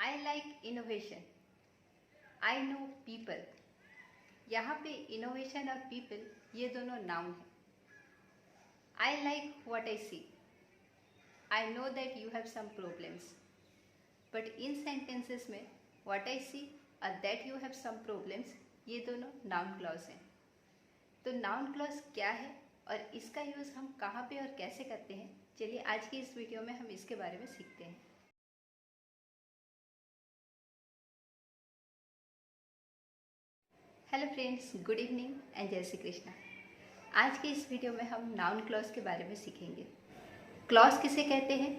I like innovation. I know people. यहाँ पे innovation और पीपल ये दोनों नाउन हैं। I like what I see. I know that you have some problems. But in sentences में what I see और that you have some problems ये दोनों नाउन क्लॉज हैं। तो नाउन क्लॉज क्या है और इसका यूज़ हम कहाँ पे और कैसे करते हैं, चलिए आज की इस वीडियो में हम इसके बारे में सीखते हैं। Hello friends, good evening and जय श्री कृष्णा। आज के इस वीडियो में हम नाउन क्लॉज के बारे में सीखेंगे। क्लॉज किसे कहते हैं,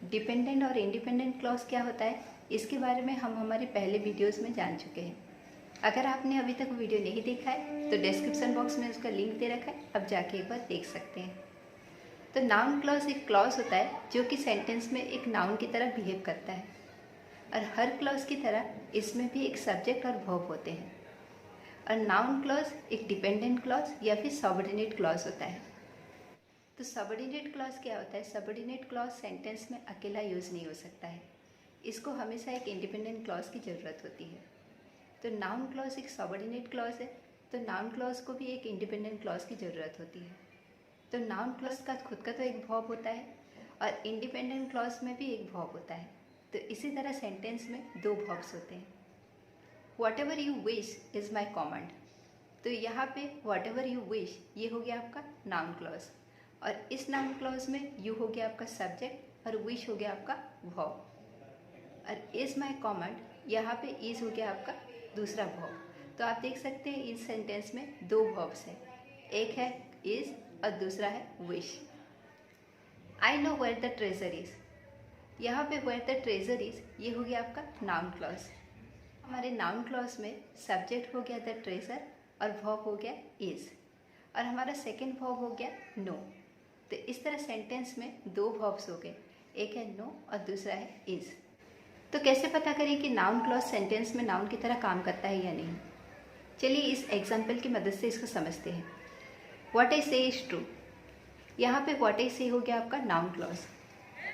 डिपेंडेंट और इंडिपेंडेंट क्लॉज क्या होता है, इसके बारे में हम हमारे पहले वीडियोस में जान चुके हैं। अगर आपने अभी तक वीडियो नहीं देखा है तो डिस्क्रिप्शन बॉक्स में उसका लिंक दे रखा है, अब जाके एक बार देख सकते हैं। तो नाउन क्लॉज एक क्लॉज होता है जो कि सेंटेंस में एक नाउन की तरह बिहेव करता है, और हर क्लॉज की तरह इसमें भी एक सब्जेक्ट और वर्ब होते हैं। और नाउन क्लॉज एक डिपेंडेंट क्लॉज या फिर सबऑर्डिनेट क्लॉज होता है। तो सबऑर्डिनेट क्लॉज क्या होता है, सबऑर्डिनेट क्लॉज सेंटेंस में अकेला यूज़ नहीं हो सकता है, इसको हमेशा एक इंडिपेंडेंट क्लॉज की ज़रूरत होती है। तो नाउन क्लॉज एक सबऑर्डिनेट क्लॉज है, तो नाउन क्लॉज को भी एक इंडिपेंडेंट क्लॉज की ज़रूरत होती है। तो नाउन क्लॉज का खुद का तो एक वर्ब होता है और इंडिपेंडेंट क्लॉज में भी एक वर्ब होता है। तो इसी तरह सेंटेंस में दो वर्ब्स होते हैं। Whatever you wish is my command। तो यहाँ पे whatever you wish ये हो गया आपका नाउन क्लॉज, और इस नाउन क्लॉज में you हो गया आपका सब्जेक्ट और wish हो गया आपका वर्ब, और is my command यहाँ पे is हो गया आपका दूसरा वर्ब। तो आप देख सकते हैं इस सेंटेंस में दो वर्ब्स हैं, एक है is और दूसरा है wish। I know where the treasure is। यहाँ पे where the treasure is ये हो गया आपका नाउन क्लॉज। हमारे नाउन क्लॉज में सब्जेक्ट हो गया द ट्रेजर और वर्ब हो गया इज, और हमारा सेकंड वर्ब हो गया नो। तो इस तरह सेंटेंस में दो वर्ब्स हो गए, एक है नो और दूसरा है इज। तो कैसे पता करें कि नाउन क्लॉज सेंटेंस में नाउन की तरह काम करता है या नहीं, चलिए इस एग्जाम्पल की मदद से इसको समझते हैं। व्हाट आई से इज ट्रू। यहाँ पे व्हाट आई से हो गया आपका नाउन क्लॉज।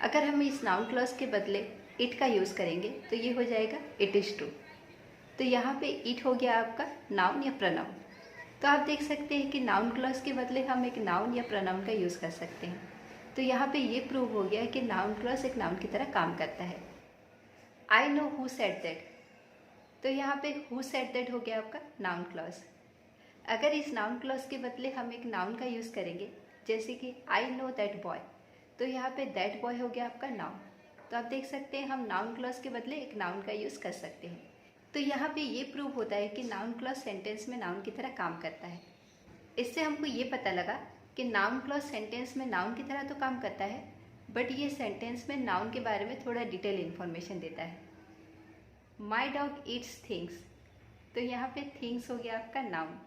अगर हम इस नाउन क्लॉज के बदले इट का यूज़ करेंगे तो ये हो जाएगा इट इज़ ट्रू। तो यहाँ पे इट हो गया आपका नाउन या प्रनाउन। तो आप देख सकते हैं कि नाउन क्लॉज के बदले हम एक नाउन या प्रनाउन का यूज़ कर सकते हैं। तो यहाँ पे ये प्रूव हो गया कि नाउन क्लॉज एक नाउन की तरह काम करता है। I know who said that. तो यहाँ पे हु सेड दैट हो गया आपका नाउन क्लॉज। अगर इस नाउन क्लॉज के बदले हम एक नाउन का यूज़ करेंगे, जैसे कि आई नो दैट बॉय, तो यहाँ पे दैट बॉय हो गया आपका नाउन। तो आप देख सकते हैं हम नाउन क्लॉज के बदले एक नाउन का यूज़ कर सकते हैं। तो यहाँ पे ये प्रूव होता है कि नाउन क्लॉज सेंटेंस में नाउन की तरह काम करता है। इससे हमको ये पता लगा कि नाउन क्लॉज सेंटेंस में नाउन की तरह तो काम करता है, बट ये सेंटेंस में नाउन के बारे में थोड़ा डिटेल इन्फॉर्मेशन देता है। My dog Yeats things. तो यहाँ पे थिंग्स हो गया आपका नाउन।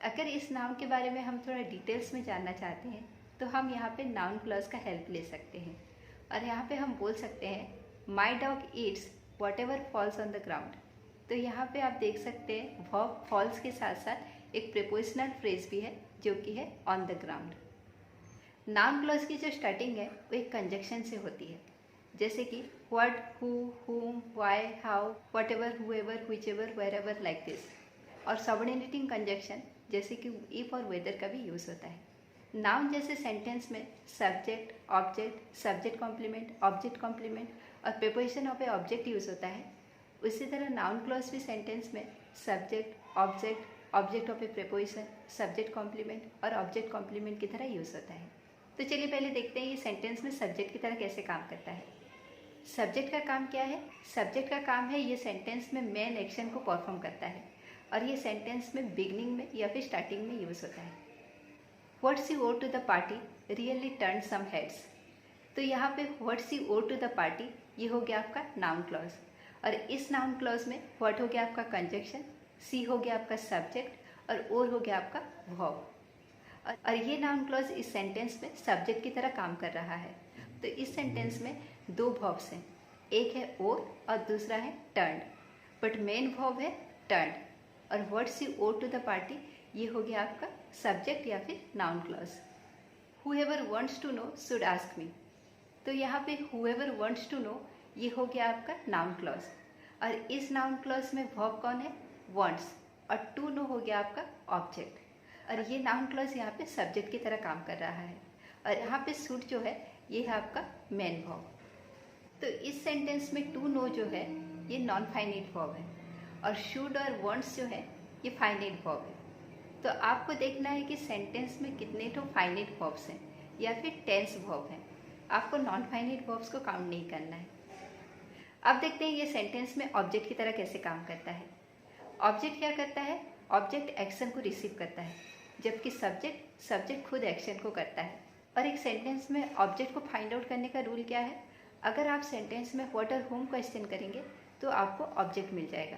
अगर इस नाउन के बारे में हम थोड़ा डिटेल्स में जानना चाहते हैं तो हम यहाँ पे नाउन क्लॉज का हेल्प ले सकते हैं, और यहाँ पे हम बोल सकते हैं my dog Yeats what ever falls on the ground. तो यहाँ पे आप देख सकते हैं वर्ब फॉल्स के साथ साथ एक प्रीपोजिशनल फ्रेज भी है जो कि है on the ground. Noun clause की जो स्टार्टिंग है वो एक कंजक्शन से होती है, जैसे कि what, who, whom, why, how, whatever, whoever, whichever, wherever, like this. और सबऑर्डिनेटिंग कंजक्शन जैसे कि इफ और वेदर का भी यूज़ होता है। नाउन जैसे सेंटेंस में subject, object, subject complement, object complement और preposition of a object use होता है, उसी तरह नाउन क्लॉज भी सेंटेंस में subject, object, object of a preposition, subject complement और ऑब्जेक्ट कॉम्प्लीमेंट की तरह यूज़ होता है। तो चलिए पहले देखते हैं ये सेंटेंस में सब्जेक्ट की तरह कैसे काम करता है। सब्जेक्ट का काम क्या है, सब्जेक्ट का काम है ये सेंटेंस में मेन एक्शन को परफॉर्म करता है, और ये सेंटेंस में बिगनिंग में या फिर स्टार्टिंग में यूज़ होता है। What's you wore to the party really turn some heads. तो यहाँ पे what's you wore to the party ये हो गया आपका नाउन क्लॉज, और इस नाउन क्लॉज में व्हाट हो गया आपका कंजक्शन, सी हो गया आपका सब्जेक्ट और ओर हो गया आपका वर्ब। और ये नाउन क्लॉज इस सेंटेंस में सब्जेक्ट की तरह काम कर रहा है। तो इस सेंटेंस में दो वर्ब्स हैं, एक है ओर और दूसरा है टर्न, बट मेन वर्ब है टर्न। और what's you wore to the party ये हो गया आपका सब्जेक्ट या फिर noun clause. Whoever wants to know should ask me. तो यहाँ पे हुएवर वांट्स टू नो ये हो गया आपका नाउन क्लॉज। और इस नाउन क्लॉज में वर्ब कौन है? वांट्स। और टू नो हो गया आपका ऑब्जेक्ट। और ये नाउन क्लॉज यहाँ पे सब्जेक्ट की तरह काम कर रहा है। और यहाँ पे शुड जो है ये है आपका मेन वर्ब। तो इस सेंटेंस में टू नो जो है ये नॉन फाइनाइट वर्ब है, और शुड और वांट्स जो है ये फाइनाइट वर्ब है। तो आपको देखना है कि सेंटेंस में कितने तो फाइनाइट वर्ब्स हैं या फिर टेंस वर्ब हैं। आपको नॉन फाइनाइट वर्ब्स को काउंट नहीं करना है। अब देखते हैं ये सेंटेंस में ऑब्जेक्ट की तरह कैसे काम करता है। ऑब्जेक्ट क्या करता है? ऑब्जेक्ट एक्शन को रिसीव करता है, जबकि सब्जेक्ट खुद एक्शन को करता है। और एक सेंटेंस में ऑब्जेक्ट को फाइंड आउट करने का रूल क्या है? अगर आप सेंटेंस में व्हाट और होम क्वेश्चन करेंगे तो आपको ऑब्जेक्ट मिल जाएगा।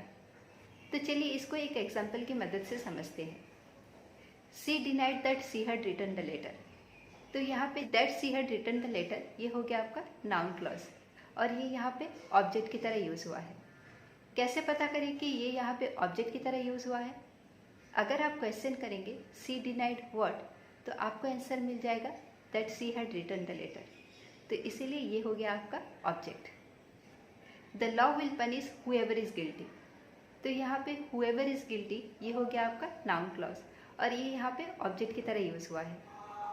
तो चलिए इसको एक एग्जाम्पल की मदद से समझते हैं। She denied that she had written the letter. तो यहाँ पे that she had written the letter ये हो गया आपका नाउन क्लॉज, और ये यहाँ पे ऑब्जेक्ट की तरह यूज़ हुआ है। कैसे पता करें कि ये यहाँ पे ऑब्जेक्ट की तरह यूज़ हुआ है? अगर आप क्वेश्चन करेंगे शी डिनाइड व्हाट, तो आपको आंसर मिल जाएगा that she had written the letter. तो इसीलिए ये हो गया आपका object. The law will punish whoever is guilty. तो यहाँ पे हुएवर इज गिल्टी ये हो गया आपका नाउन क्लॉज, और ये यहाँ पे ऑब्जेक्ट की तरह यूज़ हुआ है।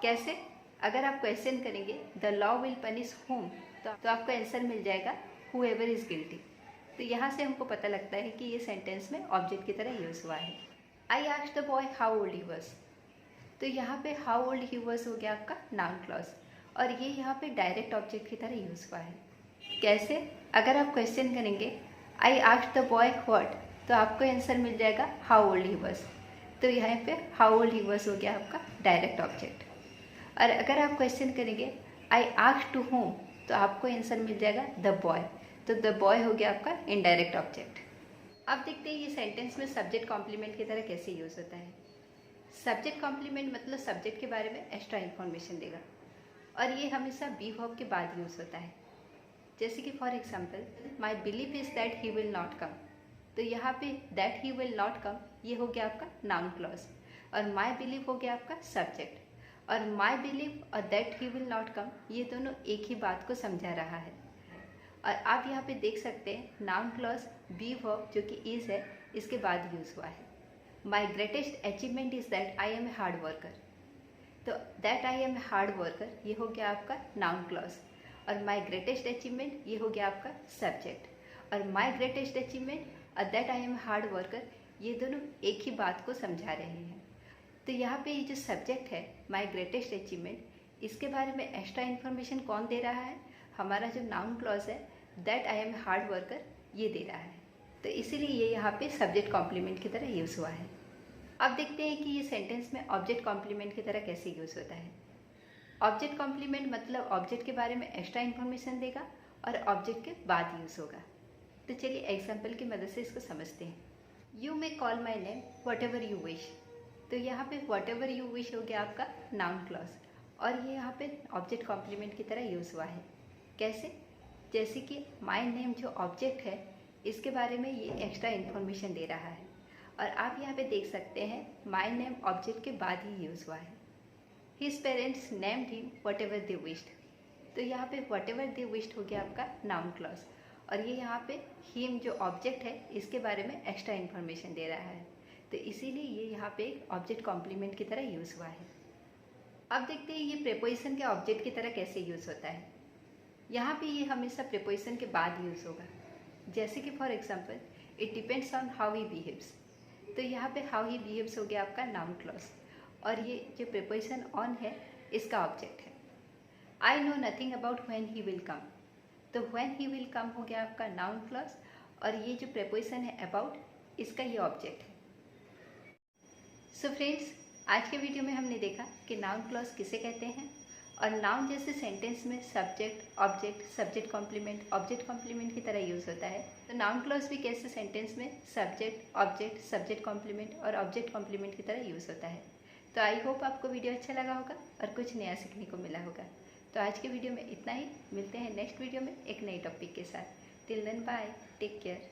कैसे? अगर आप क्वेश्चन करेंगे the law will punish home, तो आपका आंसर मिल जाएगा हुएवर इज गिल्टी। तो यहाँ से हमको पता लगता है कि ये सेंटेंस में ऑब्जेक्ट की तरह यूज़ हुआ है। I asked the boy how old he was. तो यहाँ पे हाउ ओल्ड ही वाज हो गया आपका नाउन क्लॉज, और ये यहाँ पे डायरेक्ट ऑब्जेक्ट की तरह यूज़ हुआ है। कैसे? अगर आप क्वेश्चन करेंगे I asked the boy what, तो आपको आंसर मिल जाएगा हाउ ओल्ड ही वाज। तो यहाँ पे हाउ ओल्ड ही वाज हो गया आपका डायरेक्ट ऑब्जेक्ट। और अगर आप क्वेश्चन करेंगे आई आस्क्ड टू होम, तो आपको आंसर मिल जाएगा द बॉय। तो द बॉय हो गया आपका इनडायरेक्ट ऑब्जेक्ट। अब देखते हैं ये सेंटेंस में सब्जेक्ट कॉम्प्लीमेंट की तरह कैसे यूज़ होता है। सब्जेक्ट कॉम्प्लीमेंट मतलब सब्जेक्ट के बारे में एक्स्ट्रा इन्फॉर्मेशन देगा, और ये हमेशा बी वर्ब के बाद यूज़ होता है। जैसे कि for example my belief is that he will not come. तो यहाँ पे that he will not come ये हो गया आपका नाउन क्लॉज, और माई बिलीफ हो गया आपका सब्जेक्ट। और माई बिलीफ और that he will not come ये दोनों एक ही बात को समझा रहा है। और आप यहाँ पे देख सकते हैं नाउन क्लॉज बी वर्ब जो कि इज है इसके बाद यूज़ हुआ है। My greatest achievement is that I am a hard worker. तो that I am a hard worker ये हो गया आपका नाउन क्लॉज, और माई ग्रेटेस्ट अचीवमेंट ये हो गया आपका सब्जेक्ट। और माई ग्रेटेस्ट अचीवमेंट और that I am a hard worker ये दोनों एक ही बात को समझा रहे हैं। तो यहाँ पे ये जो सब्जेक्ट है माई ग्रेटेस्ट अचीवमेंट, इसके बारे में एक्स्ट्रा इन्फॉर्मेशन कौन दे रहा है? हमारा जो नाउन क्लॉज है that I am hard worker ये दे रहा है। तो इसीलिए ये यहाँ पे सब्जेक्ट कॉम्प्लीमेंट की तरह यूज़ हुआ है। अब देखते हैं कि ये सेंटेंस में ऑब्जेक्ट कॉम्प्लीमेंट की तरह कैसे यूज़ होता है। ऑब्जेक्ट कॉम्प्लीमेंट मतलब ऑब्जेक्ट के बारे में एक्स्ट्रा इन्फॉर्मेशन देगा और ऑब्जेक्ट के बाद यूज़ होगा। तो चलिए एग्जाम्पल की मदद से इसको समझते हैं। You may call my name what ever you wish. तो यहाँ पे वट एवर यू विश हो गया आपका नाउन क्लॉज, और ये यहाँ पे ऑब्जेक्ट कॉम्प्लीमेंट की तरह यूज़ हुआ है। कैसे? जैसे कि माई नेम जो ऑब्जेक्ट है इसके बारे में ये एक्स्ट्रा इन्फॉर्मेशन दे रहा है, और आप यहाँ पे देख सकते हैं माई नेम ऑब्जेक्ट के बाद ही यूज़ हुआ है। His parents named him what ever they wished. तो यहाँ पे वट एवर दे विश्ड हो गया आपका नाउन क्लॉज, और ये यहाँ पे हिम जो ऑब्जेक्ट है इसके बारे में एक्स्ट्रा इन्फॉर्मेशन दे रहा है। तो इसीलिए ये यहाँ पे एक ऑब्जेक्ट कॉम्प्लीमेंट की तरह यूज़ हुआ है। अब देखते हैं ये प्रीपोजिशन के ऑब्जेक्ट की तरह कैसे यूज़ होता है। यहाँ पे ये हमेशा प्रीपोजिशन के बाद यूज़ होगा। जैसे कि for example it depends on how he behaves. तो यहाँ पे हाउ ही बिहेव्स हो गया आपका नाउन क्लॉज, और ये जो प्रीपोजिशन ऑन है इसका ऑब्जेक्ट है। I know nothing about when he will come. तो व्हेन ही विल कम हो गया आपका नाउन क्लॉज, और ये जो प्रीपोजिशन है अबाउट इसका ये ऑब्जेक्ट है। सो फ्रेंड्स, आज के वीडियो में हमने देखा कि नाउन क्लॉज किसे कहते हैं, और नाउन जैसे सेंटेंस में subject, object, subject complement, object complement की तरह यूज़ होता है। तो नाउन क्लॉज भी कैसे सेंटेंस में सब्जेक्ट, ऑब्जेक्ट, सब्जेक्ट कॉम्प्लीमेंट और ऑब्जेक्ट कॉम्प्लीमेंट की तरह यूज़ होता है। तो आई होप आपको वीडियो अच्छा लगा होगा और कुछ नया सीखने को मिला होगा। तो आज के वीडियो में इतना ही। मिलते हैं नेक्स्ट वीडियो में एक नए टॉपिक के साथ। Till then bye, take care.